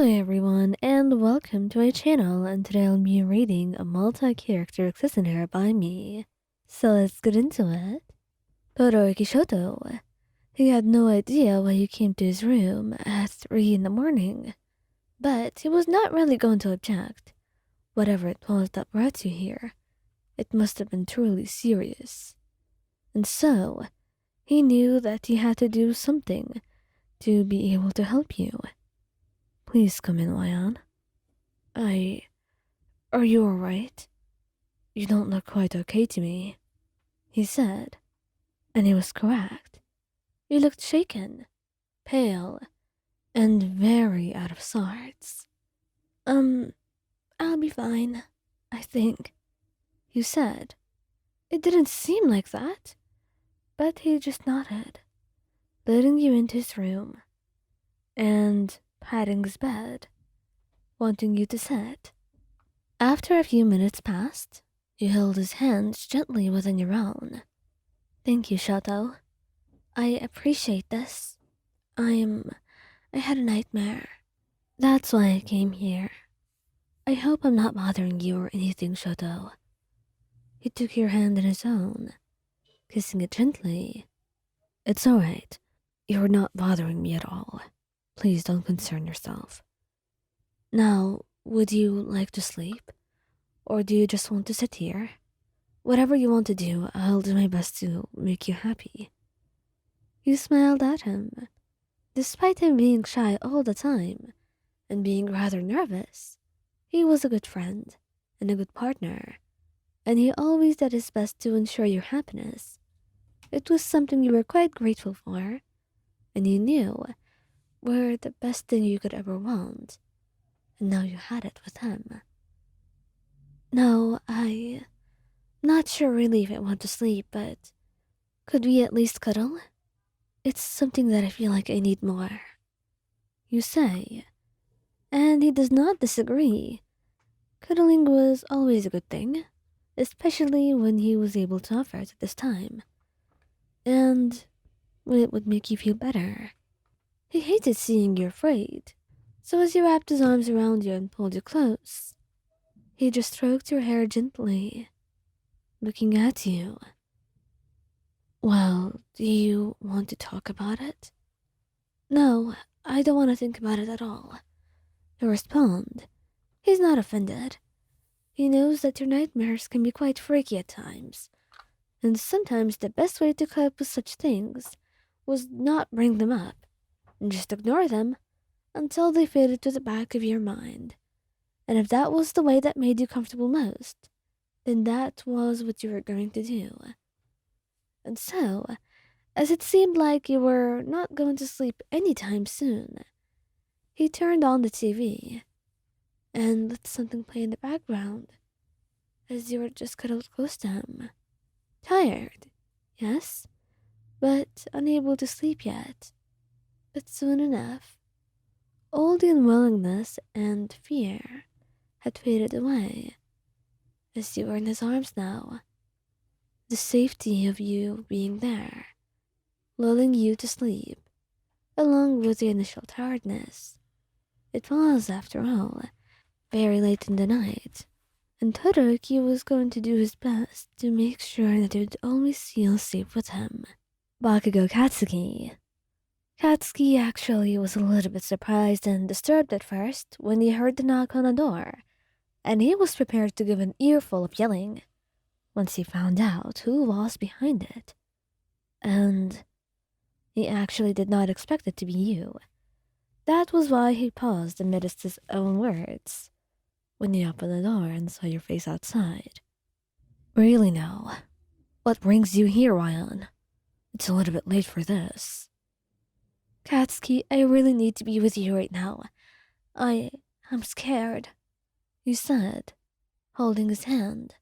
Hi everyone, and welcome to my channel, and today I'll be reading a multi-character listener by me. So let's get into it. Todoroki Shoto. He had no idea why you came to his room at 3 in the morning, but he was not really going to object. Whatever it was that brought you here, it must have been truly serious. And so, he knew that he had to do something to be able to help you. Please come in, Lion. Are you alright? You don't look quite okay to me, he said. And he was correct. You looked shaken, pale, and very out of sorts. I'll be fine, I think, you said. It didn't seem like that, but he just nodded, letting you into his room, and patting his bed, wanting you to sit. After a few minutes passed, you held his hands gently within your own. Thank you, Shoto. I appreciate this. I had a nightmare. That's why I came here. I hope I'm not bothering you or anything, Shoto. He took your hand in his own, kissing it gently. It's alright. You're not bothering me at all. Please don't concern yourself. Now, would you like to sleep? Or do you just want to sit here? Whatever you want to do, I'll do my best to make you happy. You smiled at him. Despite him being shy all the time and being rather nervous, he was a good friend and a good partner, and he always did his best to ensure your happiness. It was something you were quite grateful for, and you knew were the best thing you could ever want, and now you had it with him. No, I'm not sure really if I want to sleep, but could we at least cuddle? It's something that I feel like I need more, you say, and he does not disagree. Cuddling was always a good thing, especially when he was able to offer it at this time, and when it would make you feel better. He hated seeing you afraid, so as he wrapped his arms around you and pulled you close, he just stroked your hair gently, looking at you. Well, do you want to talk about it? No, I don't want to think about it at all. You respond. He's not offended. He knows that your nightmares can be quite freaky at times, and sometimes the best way to cope with such things was not bring them up, and just ignore them until they faded to the back of your mind. And if that was the way that made you comfortable most, then that was what you were going to do. And so, as it seemed like you were not going to sleep anytime soon, he turned on the TV and let something play in the background as you were just cuddled close to him. Tired, yes, but unable to sleep yet. But soon enough, all the unwillingness and fear had faded away as you were in his arms now. The safety of you being there, lulling you to sleep, along with the initial tiredness. It was, after all, very late in the night, and Todoroki was going to do his best to make sure that you would always feel safe with him. Bakugou Katsuki. Katsuki actually was a little bit surprised and disturbed at first when he heard the knock on the door, and he was prepared to give an earful of yelling once he found out who was behind it. And he actually did not expect it to be you. That was why he paused amidst his own words when he opened the door and saw your face outside. Really now, what brings you here, Ryan? It's a little bit late for this. Katsuki, I really need to be with you right now. I'm scared, you said, holding his hand,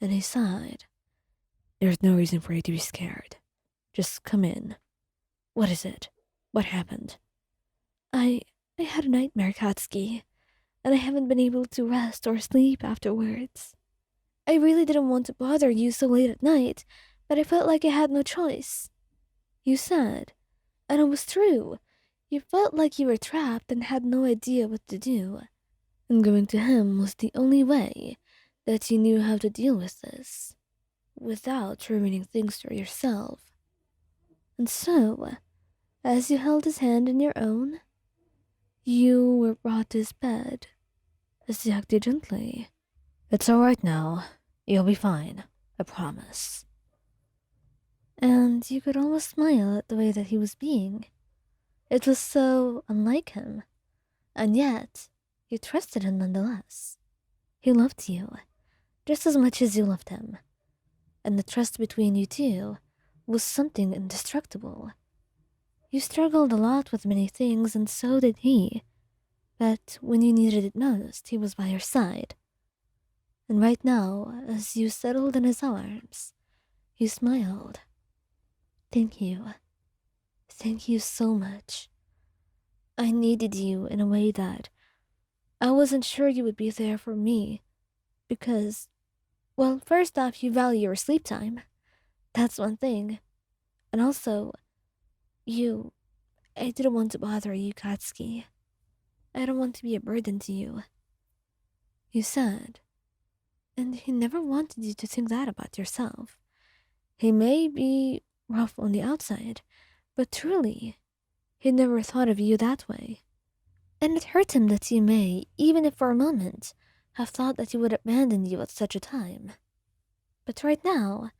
and he sighed. There's no reason for you to be scared. Just come in. What is it? What happened? I had a nightmare, Katsuki, and I haven't been able to rest or sleep afterwards. I really didn't want to bother you so late at night, but I felt like I had no choice. You said, and it was true. You felt like you were trapped and had no idea what to do, and going to him was the only way that you knew how to deal with this, without ruining things for yourself. And so, as you held his hand in your own, you were brought to his bed, as he hugged you gently. "It's all right now. You'll be fine, I promise." And you could almost smile at the way that he was being. It was so unlike him, and yet you trusted him nonetheless. He loved you, just as much as you loved him, and the trust between you two was something indestructible. You struggled a lot with many things, and so did he, but when you needed it most, he was by your side. And right now, as you settled in his arms, you smiled. "Thank you. Thank you so much. I needed you in a way that I wasn't sure you would be there for me, because, well, first off, you value your sleep time. That's one thing. And also, I didn't want to bother you, Katsuki. I don't want to be a burden to you," you said. And he never wanted you to think that about yourself. He may be rough on the outside, but truly, he never thought of you that way. And it hurt him that you may, even if for a moment, have thought that he would abandon you at such a time. But right now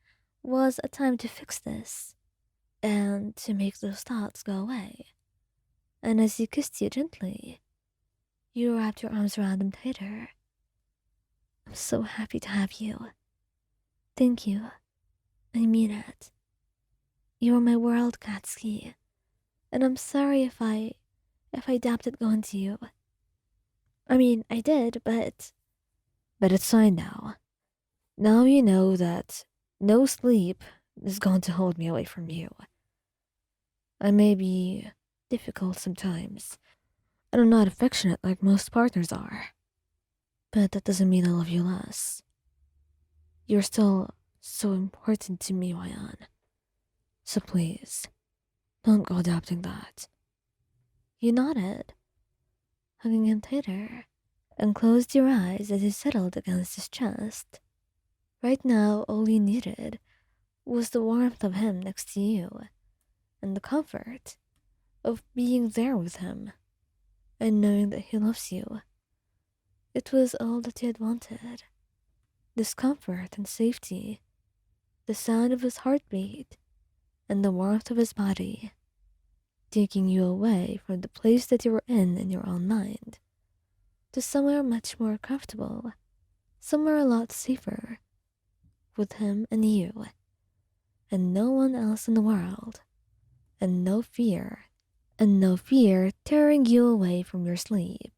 was a time to fix this, and to make those thoughts go away. And as he kissed you gently, you wrapped your arms around him tighter. "I'm so happy to have you. Thank you. I mean it. You are my world, Katsuki, and I'm sorry if I doubted going to you. I mean, I did, but it's fine now. Now you know that no sleep is going to hold me away from you. I may be difficult sometimes, and I'm not affectionate like most partners are, but that doesn't mean I love you less. You're still so important to me, Ryan. So please, don't go doubting that." You nodded, hugging him tighter, and closed your eyes as you settled against his chest. Right now, all you needed was the warmth of him next to you, and the comfort of being there with him, and knowing that he loves you. It was all that you had wanted. This comfort and safety, the sound of his heartbeat, and the warmth of his body, taking you away from the place that you were in your own mind, to somewhere much more comfortable, somewhere a lot safer, with him and you, and no one else in the world, and no fear tearing you away from your sleep.